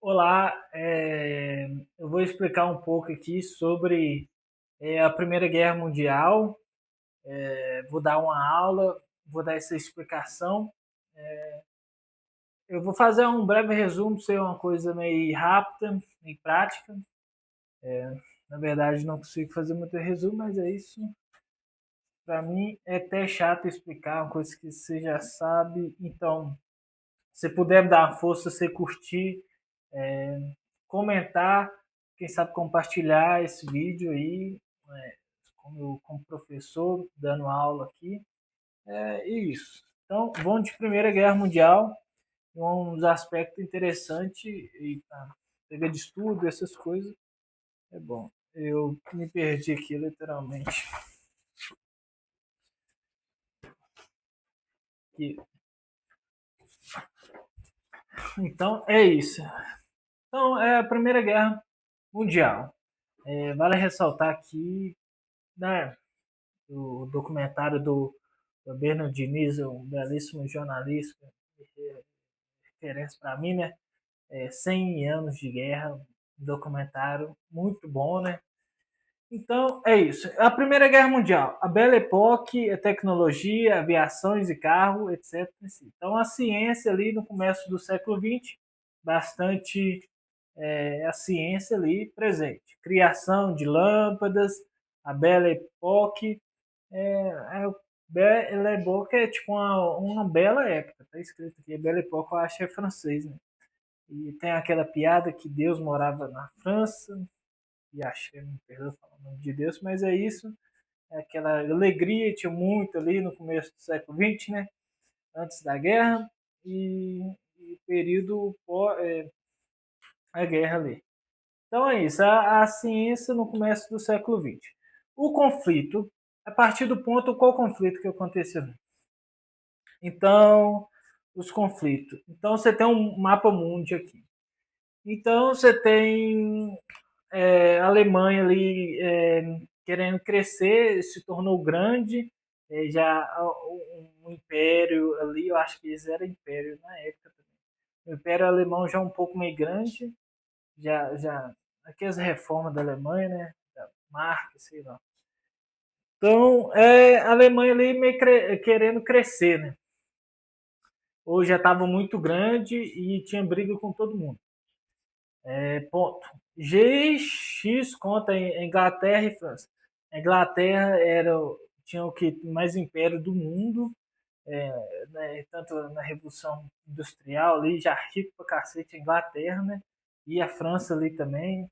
Olá, eu vou explicar um pouco aqui sobre a Primeira Guerra Mundial. Vou dar uma aula, vou dar essa explicação. Eu vou fazer um breve resumo, ser uma coisa meio rápida, meio prática. Na verdade, não consigo fazer muito resumo, mas é isso. Para mim é até chato explicar uma coisa que você já sabe. Então, se puder dar uma força, você curtir, comentar, quem sabe compartilhar esse vídeo aí, como professor, dando aula aqui. É isso. Então, vamos de Primeira Guerra Mundial, um dos aspectos interessantes, e pega de estudo, essas coisas, é bom. Eu me perdi aqui, literalmente. Então, é isso. Então, é a Primeira Guerra Mundial. Vale ressaltar aqui, né, o documentário do Bernard Diniz, um belíssimo jornalista, referência para mim, né? 100 anos de guerra, um documentário muito bom, né? Então, é isso. A Primeira Guerra Mundial, a Belle Époque, a tecnologia, aviações e carro, etc. Então, a ciência ali no começo do século XX, bastante a ciência ali presente. Criação de lâmpadas, a Belle Époque, Belle Époque é tipo uma bela época, tá escrito aqui. Belle Époque eu acho que é francês, né? E tem aquela piada que Deus morava na França, e achei, me perdoa falar o nome de Deus, mas é isso. É aquela alegria, tinha muito ali no começo do século XX, né? Antes da guerra, e período pós a guerra ali. Então é isso, a ciência no começo do século XX. O conflito, a partir do ponto, qual conflito que aconteceu? Então, os conflitos. Então você tem um mapa mundi aqui. Então você tem a Alemanha ali querendo crescer, se tornou grande, já um império ali, eu acho que eles eram império na época também. O Império Alemão já um pouco meio grande, já aquelas reformas da Alemanha, né? Da marca, sei lá. Então, a Alemanha ali meio querendo crescer, né? Ou já estava muito grande e tinha briga com todo mundo. Ponto. GX conta em Inglaterra e França. A Inglaterra tinha o que mais império do mundo, né, tanto na Revolução Industrial ali, já rico pra cacete a Inglaterra, né? E a França ali também.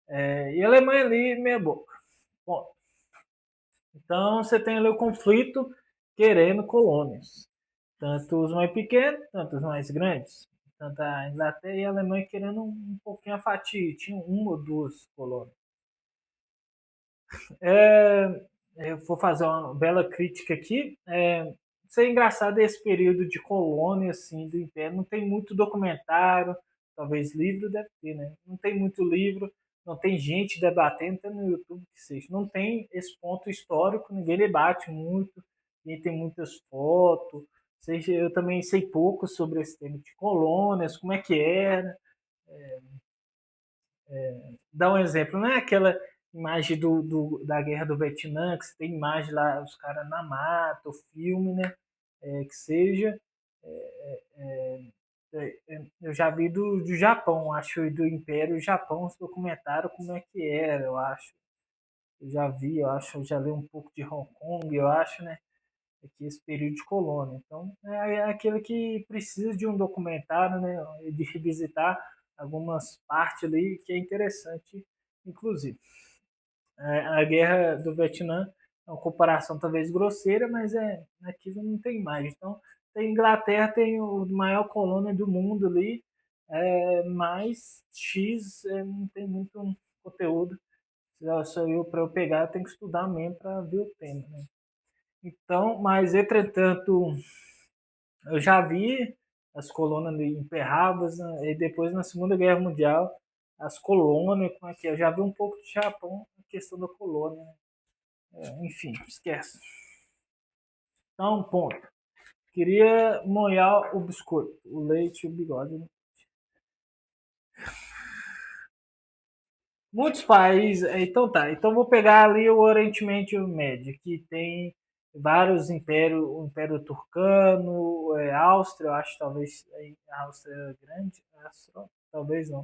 E a Alemanha ali, meia boca. Ponto. Então você tem ali o conflito querendo colônias. Tanto os mais pequenos, tanto os mais grandes. Tanto a Inglaterra e a Alemanha querendo um pouquinho a fatia. Tinham uma ou duas colônias. Eu vou fazer uma bela crítica aqui. Isso é engraçado esse período de colônia assim, do Império. Não tem muito documentário, talvez livro deve ter, né? Não tem muito livro, não tem gente debatendo, até no YouTube que seja. Não tem esse ponto histórico, ninguém debate muito, ninguém tem muitas fotos. Seja, eu também sei pouco sobre esse tema de colônias, como é que era. Dá um exemplo, não é aquela imagem da guerra do Vietnã, que você tem imagem lá, os caras na mata, o filme, né? Que seja. Eu já vi do Japão, acho, e do Império Japão, os documentários como é que era, eu acho. Eu já vi, eu acho, eu já li um pouco de Hong Kong, eu acho, né? Aqui esse período de colônia. Então, é aquilo que precisa de um documentário, né? De revisitar algumas partes ali que é interessante, inclusive. A guerra do Vietnã é uma comparação talvez grosseira, mas aqui não tem mais. Então, tem Inglaterra tem o maior colônia do mundo ali, mas X não tem muito conteúdo. Só eu para eu pegar, eu tenho que estudar mesmo para ver o tema. Né? Então, mas entretanto, eu já vi as colônias emperradas, né? E depois na Segunda Guerra Mundial, as colônias, como é que é? Eu já vi um pouco de Japão, a questão da colônia. Né? Enfim, esquece. Então, ponto. Queria molhar o biscoito, o leite e o bigode. Né? Muitos países. Então tá. Então vou pegar ali o Oriente Médio, que tem vários impérios, o Império Turcano, Áustria, eu acho talvez a Áustria era grande, talvez não.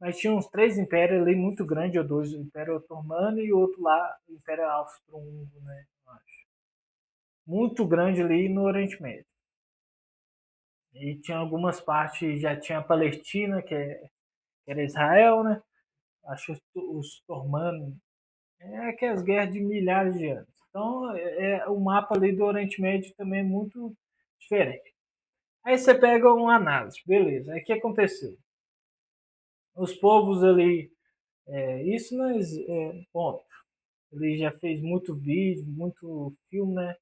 Mas tinha uns três impérios ali muito grandes, ou dois, o Império Otomano e o outro lá, o Império Austro-Húngaro, né? Eu acho. Muito grande ali no Oriente Médio. E tinha algumas partes, já tinha a Palestina, que era Israel, né? Acho que os otomanos. É que as guerras de milhares de anos. Então, o mapa ali do Oriente Médio também é muito diferente. Aí você pega uma análise, beleza. Aí o que aconteceu? Os povos ali, isso nós, bom, ele já fez muito vídeo, muito filme, né?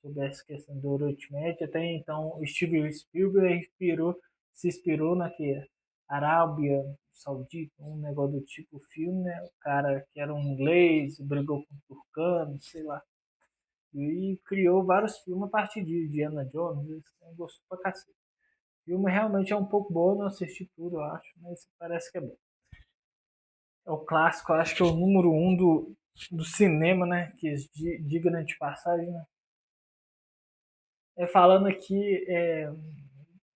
Sobre essa questão do Oriente Médio. Até então, o Steven Spielberg se inspirou naquele Arábia Saudita, um negócio do tipo filme, né? O cara que era um inglês, brigou com um turcano, sei lá. E criou vários filmes a partir de Indiana Jones. Eu gostou pra cacete. O filme realmente é um pouco bom, não assisti tudo, eu acho, mas parece que é bom. É o clássico, acho que é o número um do cinema, né? Que diga de passagem, né? Falando aqui,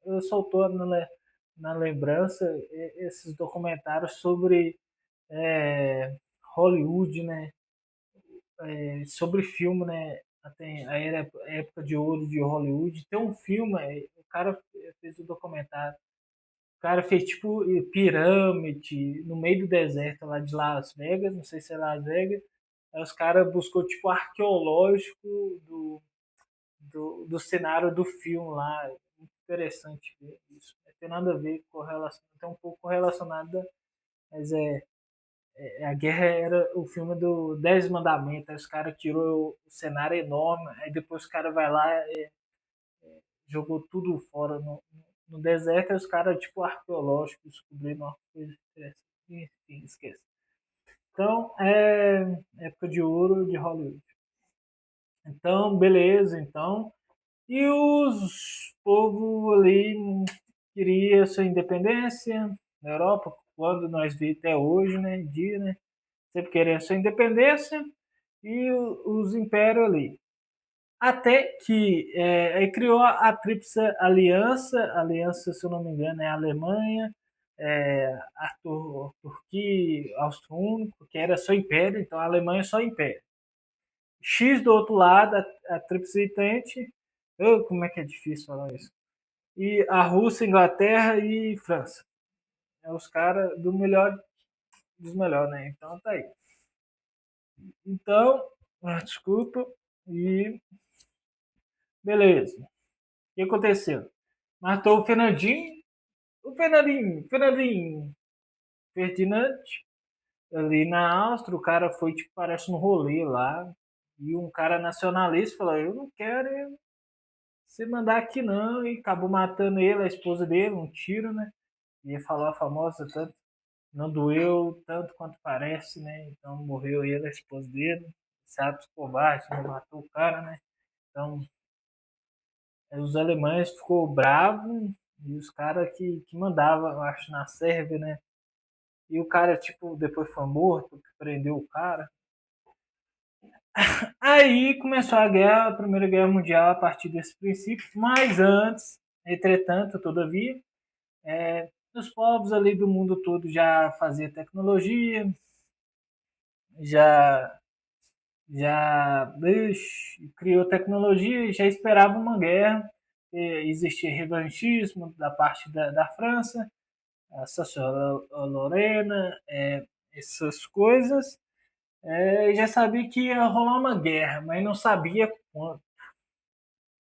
eu soltou na lembrança esses documentários sobre Hollywood, né? Sobre filme, né? Tem a época de ouro de Hollywood. Tem um filme, o cara fez o documentário. O cara fez tipo pirâmide no meio do deserto lá de Las Vegas, não sei se é Las Vegas. Aí os caras buscou tipo arqueológico do cenário do filme lá. Muito interessante ver isso. Não tem nada a ver com relação, tem um pouco relacionada, mas a guerra era o filme do Dez Mandamentos. Aí os caras tirou o cenário enorme, aí depois o cara vai lá jogou tudo fora no deserto, aí os caras, tipo, arqueológicos, descobriram uma coisa interessante. Enfim, esquece. Então, época de ouro de Hollywood. Então, beleza, então. E os povo ali queria sua independência na Europa, quando nós vimos até hoje, né, dia, né, sempre querendo sua independência e os impérios ali. Até que aí criou a Tríplice Aliança, se eu não me engano, é a Alemanha, a Turquia, Austro-Húngaro, que era só império, então a Alemanha é só império. X do outro lado, a Tríplice Entente, como é que é difícil falar isso? E a Rússia, Inglaterra e França. É os caras do melhor dos melhores, né? Então tá aí. Então, desculpa, e beleza. O que aconteceu? Matou o Fernandinho Ferdinand, ali na Áustria, o cara foi, tipo, parece um rolê lá, e um cara nacionalista falou, eu não quero se mandar aqui não, e acabou matando ele, a esposa dele, um tiro, né? E falou a famosa, tanto, não doeu tanto quanto parece, né? Então morreu ele, a esposa dele, sabe, os covardes, né? Matou o cara, né? Então, os alemães ficou bravos, e os caras que mandavam, eu acho, na Sérvia, né? E o cara, tipo, depois foi morto, prendeu o cara. Aí começou a Primeira Guerra Mundial a partir desse princípio, mas antes, entretanto, todavia, os povos ali do mundo todo já faziam tecnologia, já, criou tecnologia e já esperava uma guerra. Existia revanchismo da parte da França, a Sassou-Lorena, essas coisas. Já sabia que ia rolar uma guerra, mas não sabia quando.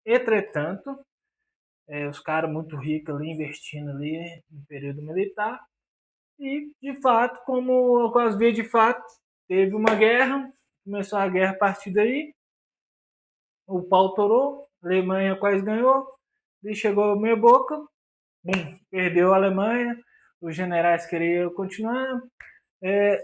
Entretanto, os caras muito ricos ali investindo ali no período militar e, de fato, como com as vias de fato, teve uma guerra, começou a guerra a partir daí, o pau torou, a Alemanha quase ganhou, e chegou meia boca, bum, perdeu a Alemanha, os generais queriam continuar,